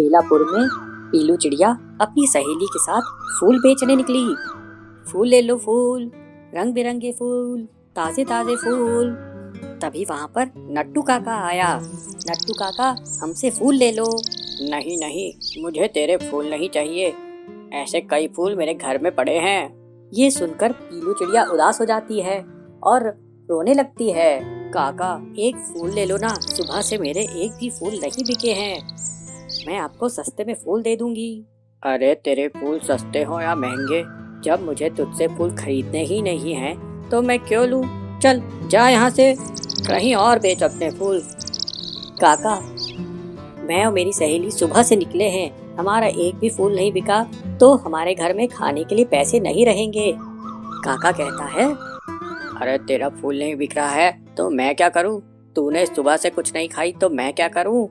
बेलापुर में पीलू चिड़िया अपनी सहेली के साथ फूल बेचने निकली। फूल ले लो फूल, रंग बिरंगे फूल, ताजे ताजे फूल। तभी वहाँ पर नट्टू काका आया। नट्टू काका, हमसे फूल ले लो। नहीं नहीं, मुझे तेरे फूल नहीं चाहिए, ऐसे कई फूल मेरे घर में पड़े हैं। ये सुनकर पीलू चिड़िया उदास हो जाती है और रोने लगती है। काका, एक फूल ले लो ना, सुबह से मेरे एक भी फूल नहीं बिके हैं। मैं आपको सस्ते में फूल दे दूंगी। अरे तेरे फूल सस्ते हो या महंगे, जब मुझे तुझसे फूल खरीदने ही नहीं हैं, तो मैं क्यों लूं? चल जा यहाँ से, कहीं और बेच अपने फूल। काका, मैं और मेरी सहेली सुबह से निकले हैं, हमारा एक भी फूल नहीं बिका तो हमारे घर में खाने के लिए पैसे नहीं रहेंगे। काका कहता है, अरे तेरा फूल नहीं बिक रहा है तो मैं क्या करूं? तूने सुबह से कुछ नहीं खाई तो मैं क्या करूं?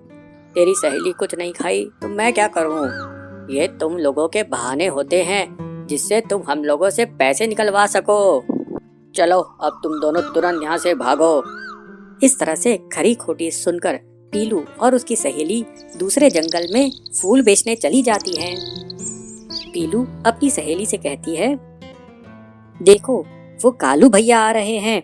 तेरी सहेली कुछ नहीं खाई तो मैं क्या करूं? ये तुम लोगों के बहाने होते हैं जिससे तुम हम लोगों से पैसे निकलवा सको। चलो अब तुम दोनों तुरंत यहाँ से भागो। इस तरह से खरी खोटी सुनकर पीलू और उसकी सहेली दूसरे जंगल में फूल बेचने चली जाती हैं। पीलू अपनी सहेली से कहती है, देखो वो कालू भैया आ रहे हैं,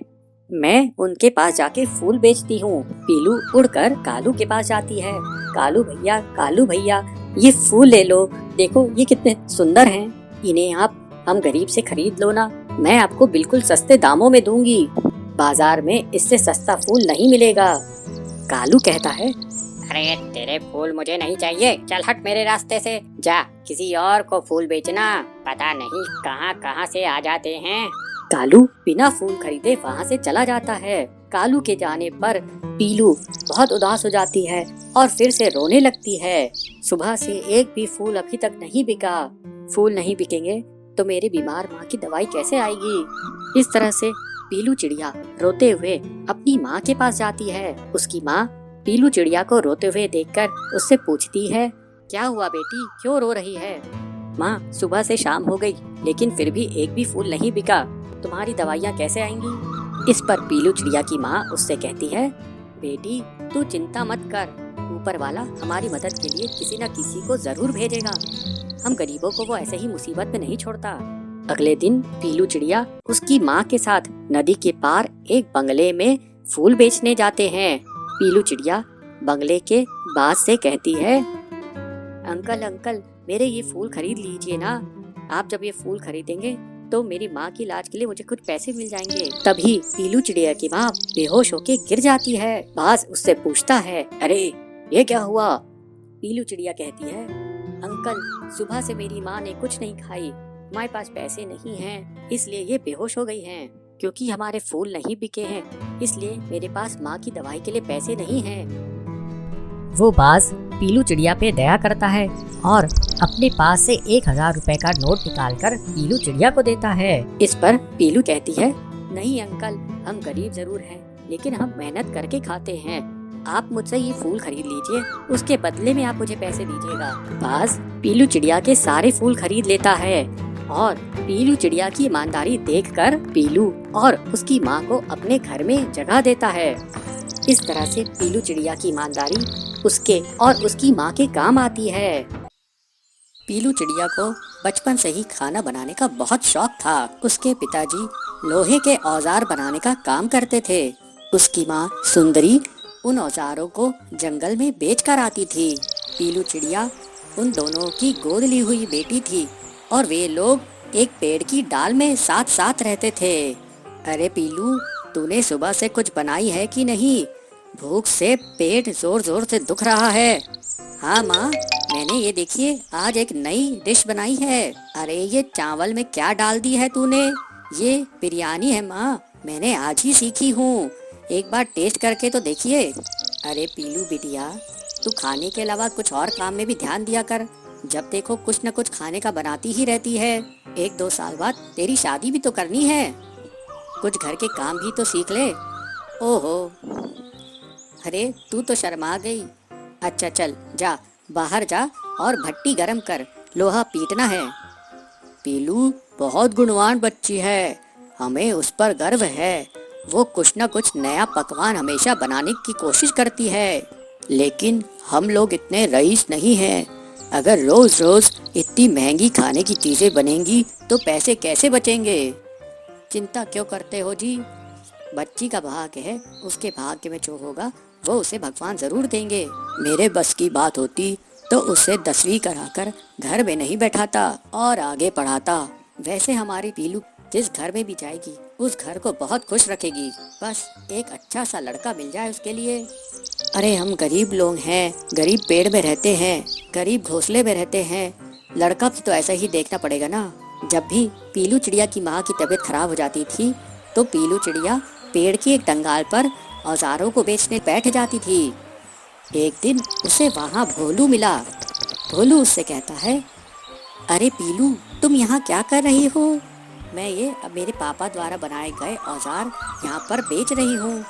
मैं उनके पास जाके फूल बेचती हूँ। पीलू उड़कर कालू के पास जाती है। कालू भैया ये फूल ले लो, देखो ये कितने सुंदर हैं, इन्हें आप हम गरीब से खरीद लो ना, मैं आपको बिल्कुल सस्ते दामों में दूंगी, बाजार में इससे सस्ता फूल नहीं मिलेगा। कालू कहता है, अरे तेरे फूल मुझे नहीं चाहिए, चल हट मेरे रास्ते से, जा किसी और को फूल बेचना, पता नहीं कहाँ कहाँ से आ जाते हैं। कालू बिना फूल खरीदे वहाँ से चला जाता है। कालू के जाने पर पीलू बहुत उदास हो जाती है और फिर से रोने लगती है। सुबह से एक भी फूल अभी तक नहीं बिका, फूल नहीं बिकेंगे तो मेरी बीमार माँ की दवाई कैसे आएगी। इस तरह से पीलू चिड़िया रोते हुए अपनी माँ के पास जाती है। उसकी माँ पीलू चिड़िया को रोते हुए देखकर उससे पूछती है, क्या हुआ बेटी, क्यों रो रही है? माँ, सुबह से शाम हो गई लेकिन फिर भी एक भी फूल नहीं बिका, तुम्हारी दवाइयाँ कैसे आएंगी? इस पर पीलू चिड़िया की माँ उससे कहती है, बेटी तू चिंता मत कर, ऊपर वाला हमारी मदद के लिए किसी न किसी को जरूर भेजेगा, हम गरीबों को वो ऐसे ही मुसीबत में नहीं छोड़ता। अगले दिन पीलू चिड़िया उसकी माँ के साथ नदी के पार एक बंगले में फूल बेचने जाते हैं। पीलू चिड़िया बंगले के बाज से कहती है, अंकल मेरे ये फूल खरीद लीजिए ना, आप जब ये फूल खरीदेंगे तो मेरी माँ की इलाज के लिए मुझे कुछ पैसे मिल जाएंगे। तभी पीलू चिड़िया की माँ बेहोश होके गिर जाती है। बाज उससे पूछता है, अरे ये क्या हुआ? पीलू चिड़िया कहती है, अंकल सुबह से मेरी माँ ने कुछ नहीं खाई, हमारे पास पैसे नहीं हैं, इसलिए ये बेहोश हो गई हैं। क्योंकि हमारे फूल नहीं बिके हैं, इसलिए मेरे पास माँ की दवाई के लिए पैसे नहीं हैं। वो बाज पीलू चिड़िया पे दया करता है और अपने पास से 1000 रुपए का नोट निकालकर पीलू चिड़िया को देता है। इस पर पीलू कहती है, नहीं अंकल, हम गरीब जरूर हैं लेकिन हम मेहनत करके खाते हैं, आप मुझसे ये फूल खरीद लीजिए, उसके बदले में आप मुझे पैसे दीजिएगा। बाज पीलू चिड़िया के सारे फूल खरीद लेता है और पीलू चिड़िया की ईमानदारी देखकर पीलू और उसकी माँ को अपने घर में जगह देता है। इस तरह से पीलू चिड़िया की ईमानदारी उसके और उसकी माँ के काम आती है। पीलू चिड़िया को बचपन से ही खाना बनाने का बहुत शौक था। उसके पिताजी लोहे के औजार बनाने का काम करते थे। उसकी माँ सुंदरी उन औजारों को जंगल में बेच कर आती थी। पीलू चिड़िया उन दोनों की गोद ली हुई बेटी थी और वे लोग एक पेड़ की डाल में साथ साथ रहते थे। अरे पीलू, तूने सुबह से कुछ बनाई है कि नहीं? भूख से पेट जोर जोर से दुख रहा है। हाँ माँ, मैंने ये देखिए आज एक नई डिश बनाई है। अरे ये चावल में क्या डाल दी है तूने? ये बिरयानी है माँ, मैंने आज ही सीखी हूँ, एक बार टेस्ट करके तो देखिए। अरे पीलू बिटिया, तू खाने के अलावा कुछ और काम में भी ध्यान दिया कर, जब देखो कुछ न कुछ खाने का बनाती ही रहती है। 1-2 साल बाद तेरी शादी भी तो करनी है, कुछ घर के काम भी तो सीख ले। ओहो, अरे तू तो शर्मा गई। अच्छा चल जा, बाहर जा और भट्टी गरम कर, लोहा पीटना है। पीलू बहुत गुणवान बच्ची है, हमें उस पर गर्व है, वो कुछ न कुछ नया पकवान हमेशा बनाने की कोशिश करती है, लेकिन हम लोग इतने रईस नहीं हैं, अगर रोज रोज इतनी महंगी खाने की चीजें बनेंगी तो पैसे कैसे बचेंगे? चिंता क्यों करते हो जी? बच्ची का भाग्य है, उसके भाग्य में जो होगा वो उसे भगवान जरूर देंगे। मेरे बस की बात होती तो उसे 10वीं कराकर घर में नहीं बैठाता और आगे पढ़ाता। वैसे हमारी पीलू जिस घर में भी जाएगी उस घर को बहुत खुश रखेगी। बस एक अच्छा सा लड़का मिल जाए उसके लिए। अरे हम गरीब लोग हैं, गरीब पेड़ में रहते हैं, गरीब घोंसले में रहते हैं। लड़का भी तो ऐसा ही देखना पड़ेगा ना। जब भी पीलू चिड़िया की माँ की तबीयत खराब हो जाती थी तो पीलू चिड़िया पेड़ की एक टंगाल पर औजारों को बेचने बैठ जाती थी। एक दिन उसे वहाँ भोलू मिला। भोलू उससे कहता है, अरे पीलू, तुम यहाँ क्या कर रही हो? मैं ये अब मेरे पापा द्वारा बनाए गए औजार यहाँ पर बेच रही हूँ।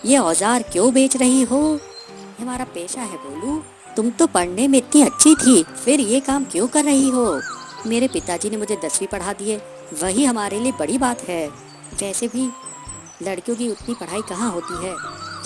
ये औजार क्यों बेच रही हो? ये हमारा पेशा है भोलू। तुम तो पढ़ने में इतनी अच्छी थी, फिर ये काम क्यों कर रही हो? मेरे पिताजी ने मुझे 10वीं पढ़ा दिए, वही हमारे लिए बड़ी बात है। वैसे भी लड़कियों की उतनी पढ़ाई कहाँ होती है,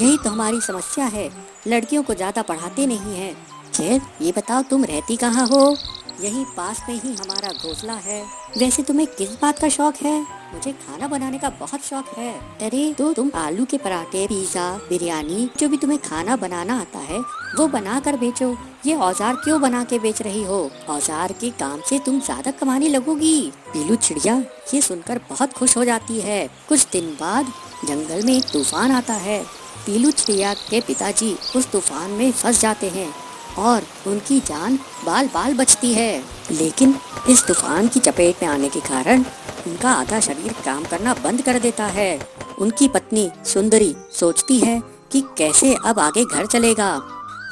यही तो हमारी समस्या है। लड़कियों को ज्यादा पढ़ाते नहीं हैं। खैर ये बताओ तुम रहती कहाँ हो? यहीं पास में ही हमारा घोंसला है। वैसे तुम्हें किस बात का शौक है? मुझे खाना बनाने का बहुत शौक है। अरे तो तुम आलू के पराठे, पिज्जा, बिरयानी, जो भी तुम्हें खाना बनाना आता है वो बना कर बेचो। ये औजार क्यों बना के बेच रही हो? औजार के काम से तुम ज्यादा कमाने लगोगी। पीलू चिड़िया ये सुनकर बहुत खुश हो जाती है। कुछ दिन बाद जंगल में एक तूफान आता है। पीलू चिड़िया के पिताजी उस तूफान में फंस जाते हैं और उनकी जान बाल बाल बचती है। लेकिन इस तूफान की चपेट में आने के कारण उनका आधा शरीर काम करना बंद कर देता है। उनकी पत्नी सुंदरी सोचती है कि कैसे अब आगे घर चलेगा।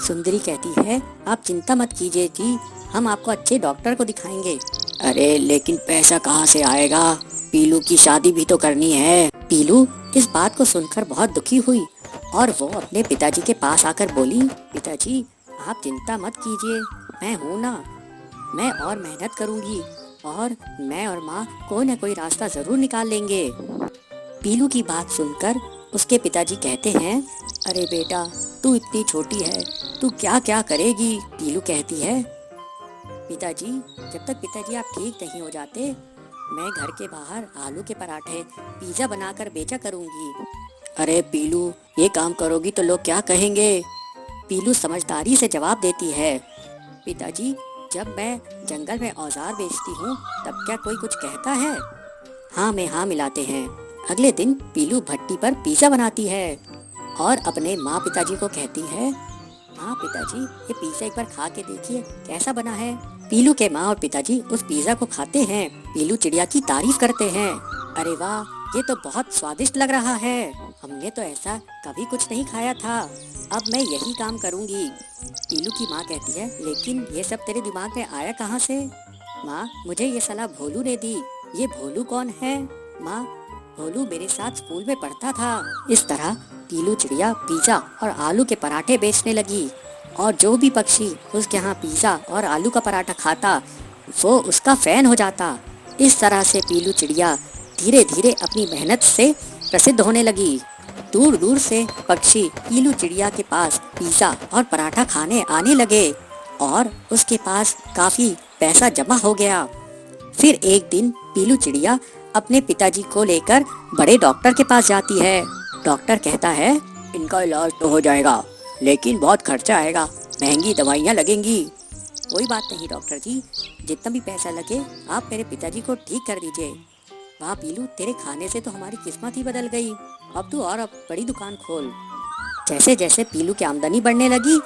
सुंदरी कहती है, आप चिंता मत कीजिए जी, हम आपको अच्छे डॉक्टर को दिखाएंगे। अरे लेकिन पैसा कहाँ से आएगा? पीलू की शादी भी तो करनी है। पीलू इस बात को सुनकर बहुत दुखी हुई और वो अपने पिताजी के पास आकर बोली, पिताजी आप चिंता मत कीजिए, मैं हूँ ना, मैं और मेहनत करूँगी और मैं और माँ कोई न कोई रास्ता जरूर निकाल लेंगे। पीलू की बात सुनकर उसके पिताजी कहते हैं, अरे बेटा तू इतनी छोटी है, तू क्या क्या करेगी? पीलू कहती है, पिताजी जब तक पिताजी आप ठीक नहीं हो जाते मैं घर के बाहर आलू के पराठे, पिज्जा बनाकर बेचा करूँगी। अरे पीलू ये काम करोगी तो लोग क्या कहेंगे? पीलू समझदारी से जवाब देती है, पिताजी जब मैं जंगल में औजार बेचती हूँ तब क्या कोई कुछ कहता है? हाँ में हाँ मिलाते हैं। अगले दिन पीलू भट्टी पर पिज्जा बनाती है और अपने माँ पिताजी को कहती है, हाँ पिताजी ये पिज्जा एक बार खा के देखिए कैसा बना है। पीलू के माँ और पिताजी उस पिज्जा को खाते हैं। पीलू चिड़िया की तारीफ करते हैं, अरे वाह ये तो बहुत स्वादिष्ट लग रहा है, हमने तो ऐसा कभी कुछ नहीं खाया था, अब मैं यही काम करूँगी। पीलू की माँ कहती है, लेकिन ये सब तेरे दिमाग में आया कहाँ से? माँ मुझे ये सलाह भोलू ने दी। ये भोलू कौन है? माँ भोलू मेरे साथ स्कूल में पढ़ता था। इस तरह पीलू चिड़िया पिज्जा और आलू के पराठे बेचने लगी और जो भी पक्षी उसके यहाँ पिज्जा और आलू का पराठा खाता वो उसका फैन हो जाता। इस तरह से पीलू चिड़िया धीरे धीरे अपनी मेहनत से प्रसिद्ध होने लगी। दूर दूर से पक्षी पीलू चिड़िया के पास पिज्जा और पराठा खाने आने लगे और उसके पास काफी पैसा जमा हो गया। फिर एक दिन पीलू चिड़िया अपने पिताजी को लेकर बड़े डॉक्टर के पास जाती है। डॉक्टर कहता है, इनका इलाज तो हो जाएगा लेकिन बहुत खर्चा आएगा, महंगी दवाइयाँ लगेंगी। कोई बात नहीं डॉक्टर जी, जितना भी पैसा लगे आप मेरे पिताजी को ठीक कर दीजिए। वाह पीलू तेरे खाने से तो हमारी किस्मत ही बदल गई, अब तू और अब बड़ी दुकान खोल। जैसे जैसे पीलू की आमदनी बढ़ने लगी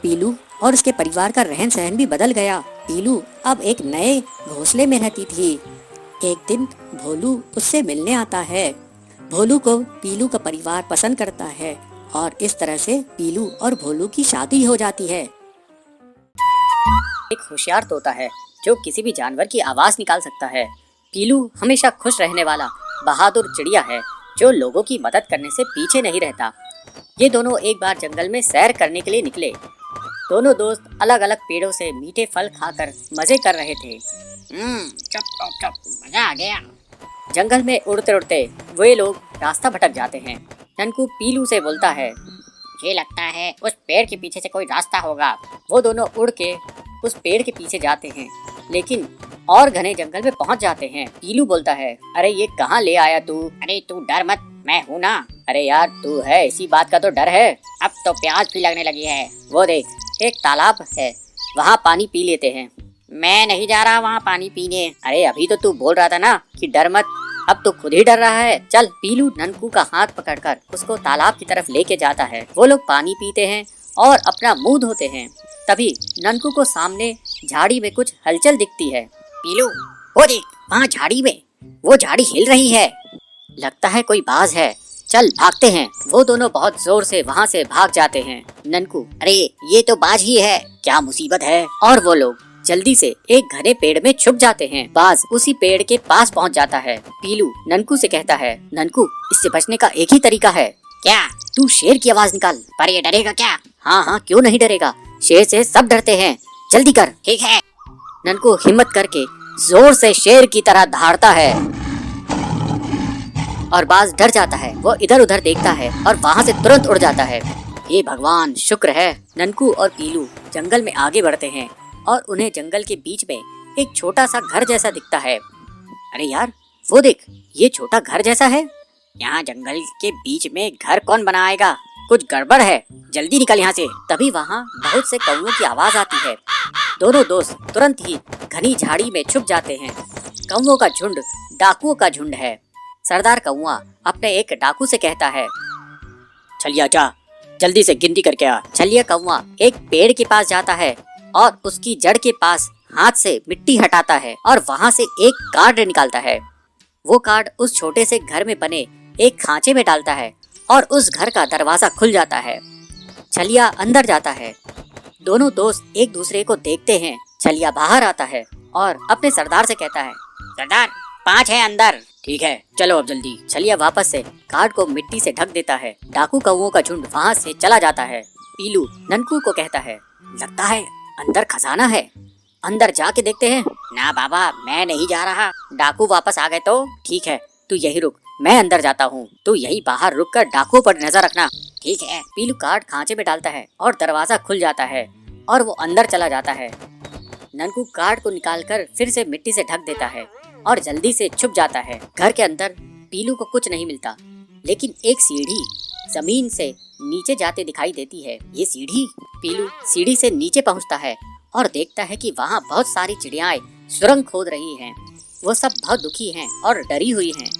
पीलू और उसके परिवार का रहन सहन भी बदल गया। पीलू अब एक नए घोंसले में रहती थी। एक दिन भोलू उससे मिलने आता है। भोलू को पीलू का परिवार पसंद करता है और इस तरह से पीलू और भोलू की शादी हो जाती है। एक होशियार तोता है जो किसी भी जानवर की आवाज निकाल सकता है। पीलू हमेशा खुश रहने वाला बहादुर चिड़िया है जो लोगों की मदद करने से पीछे नहीं रहता। ये दोनों एक बार जंगल में सैर करने के लिए निकले। दोनों दोस्त अलग अलग पेड़ों से मीठे फल खाकर मजे कर रहे थे। चुप मजा आ गया। जंगल में उड़ते उड़ते वे लोग रास्ता भटक जाते हैं। ननकू पीलू से बोलता है, ये लगता है उस पेड़ के पीछे से कोई रास्ता होगा। वो दोनों उड़ के उस पेड़ के पीछे जाते हैं, लेकिन और घने जंगल में पहुंच जाते हैं। पीलू बोलता है, अरे ये कहाँ ले आया तू? अरे तू डर मत, मैं हूँ ना। अरे यार तू है, इसी बात का तो डर है। अब तो प्यास भी लगने लगी है। वो देख, एक तालाब है, वहाँ पानी पी लेते हैं। मैं नहीं जा रहा वहाँ पानी पीने। अरे अभी तो तू बोल रहा था ना कि डर मत, अब तो खुद ही डर रहा है। चल। पीलू ननकू का हाथ पकड़कर उसको तालाब की तरफ लेके जाता है। वो लोग पानी पीते हैं और अपना मुंह धोते हैं। तभी ननकू को सामने झाड़ी में कुछ हलचल दिखती है। पीलू, वो देख, वहाँ झाड़ी में वो झाड़ी हिल रही है। लगता है कोई बाज है, चल भागते हैं। वो दोनों बहुत जोर से वहाँ से भाग जाते हैं। ननकू, अरे ये तो बाज ही है, क्या मुसीबत है। और वो लोग जल्दी से एक घने पेड़ में छुप जाते हैं। बाज उसी पेड़ के पास पहुँच जाता है। पीलू ननकू से कहता है, ननकू इससे बचने का एक ही तरीका है। क्या? तू शेर की आवाज निकाल। पर ये डरेगा क्या? हाँ हाँ, क्यों नहीं डरेगा, शेर से सब डरते हैं, जल्दी कर। ठीक है। ननकू हिम्मत करके जोर से शेर की तरह दहाड़ता है और बाज डर जाता है। वो इधर उधर देखता है और वहाँ से तुरंत उड़ जाता है। हे भगवान, शुक्र है। ननकू और पीलू जंगल में आगे बढ़ते हैं और उन्हें जंगल के बीच में एक छोटा सा घर जैसा दिखता है। अरे यार वो देख, ये छोटा घर जैसा है। यहाँ जंगल के बीच में घर कौन बनाएगा? कुछ गड़बड़ है, जल्दी निकल यहाँ से। तभी वहाँ बहुत से कौवों की आवाज आती है। दोनों दोस्त तुरंत ही घनी झाड़ी में छुप जाते हैं। कौवों का झुंड डाकुओं का झुंड है। सरदार कौवा अपने एक डाकू से कहता है, छलिया जा, जल्दी से गिनती करके आ। छलिया कौवा एक पेड़ के पास जाता है और उसकी जड़ के पास हाथ से मिट्टी हटाता है और वहाँ से एक कार्ड निकालता है। वो कार्ड उस छोटे से घर में बने एक खांचे में डालता है और उस घर का दरवाजा खुल जाता है। छलिया अंदर जाता है। दोनों दोस्त एक दूसरे को देखते हैं। छलिया बाहर आता है और अपने सरदार से कहता है, सरदार 5 है अंदर। ठीक है, चलो अब जल्दी। छलिया वापस से कार्ड को मिट्टी से ढक देता है। डाकू कौवों का झुंड वहाँ से चला जाता है। पीलू ननकू को कहता है, लगता है अंदर खजाना है, अंदर जाके देखते हैं। ना बाबा, मैं नहीं जा रहा। डाकू वापस आ गए तो ठीक है, तू यही रुक, मैं अंदर जाता हूँ। तू यही बाहर रुक कर डाकुओं पर नजर रखना। ठीक है। पीलू कार्ड खांचे में डालता है और दरवाजा खुल जाता है और वो अंदर चला जाता है। ननकू कार्ड को निकालकर फिर से मिट्टी से ढक देता है और जल्दी से छुप जाता है। घर के अंदर पीलू को कुछ नहीं मिलता, लेकिन एक सीढ़ी जमीन से नीचे जाते दिखाई देती है। ये सीढ़ी। पीलू सीढ़ी से नीचे पहुंचता है और देखता है कि वहाँ बहुत सारी चिड़ियाएं सुरंग खोद रही हैं। वो सब बहुत दुखी हैं और डरी हुई हैं।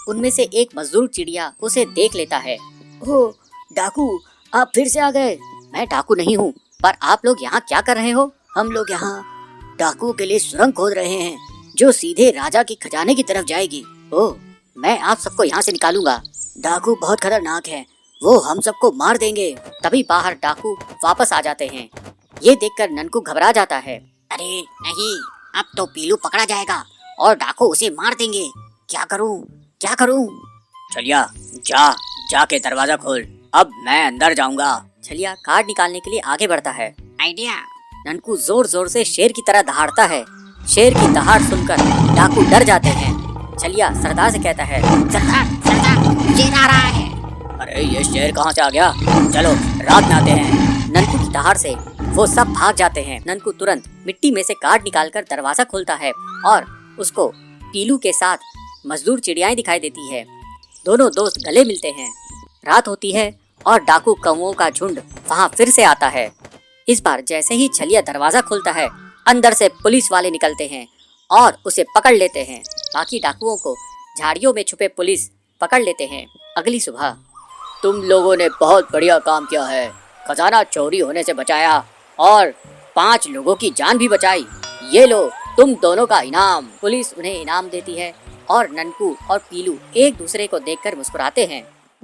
उनमें से एक मजदूर चिड़िया उसे देख लेता है। ओह डाकू, आप फिर से आ गए। मैं डाकू नहीं हूँ, पर आप लोग यहाँ क्या कर रहे हो? हम लोग यहाँ डाकुओं के लिए सुरंग खोद रहे हैं, जो सीधे राजा के खजाने की तरफ जाएगी। ओह, मैं आप सबको यहाँ से निकालूंगा। डाकू बहुत खतरनाक है, वो हम सबको मार देंगे। तभी बाहर डाकू वापस आ जाते हैं। ये देखकर ननकू घबरा जाता है। अरे नहीं, अब तो पीलू पकड़ा जाएगा और डाकू उसे मार देंगे। क्या करूं, क्या करूं? छलिया जाके दरवाजा खोल, अब मैं अंदर जाऊंगा। छलिया कार्ड निकालने के लिए आगे बढ़ता है। आइडिया। ननकू जोर जोर से शेर की तरह दहाड़ता है। शेर की दहाड़ सुनकर डाकू डर जाते हैं। छलिया सरदार से कहता है, सरदार शेर आ रहा है। अरे ये शेर कहाँ से आ गया? चलो रात में आते हैं। ननकू की दहाड़ से वो सब भाग जाते हैं। ननकू तुरंत मिट्टी में से कार्ड निकालकर दरवाजा खोलता है और उसको पीलू के साथ मजदूर चिड़ियाएं दिखाई देती है। दोनों दोस्त गले मिलते हैं। रात होती है और डाकू कौवों का झुंड वहाँ फिर से आता है। इस बार जैसे ही छलिया दरवाजा खोलता है, अंदर से पुलिस वाले निकलते हैं और उसे पकड़ लेते हैं। बाकी डाकुओं को झाड़ियों में छुपे पुलिस पकड़ लेते हैं। अगली सुबह, तुम लोगों ने बहुत बढ़िया काम किया है, खजाना चोरी होने से बचाया और 5 लोगों की जान भी बचाई। ये लो तुम दोनों का इनाम। पुलिस उन्हें इनाम देती है और ननकू और पीलू एक दूसरे को देखकर मुस्कुराते हैं।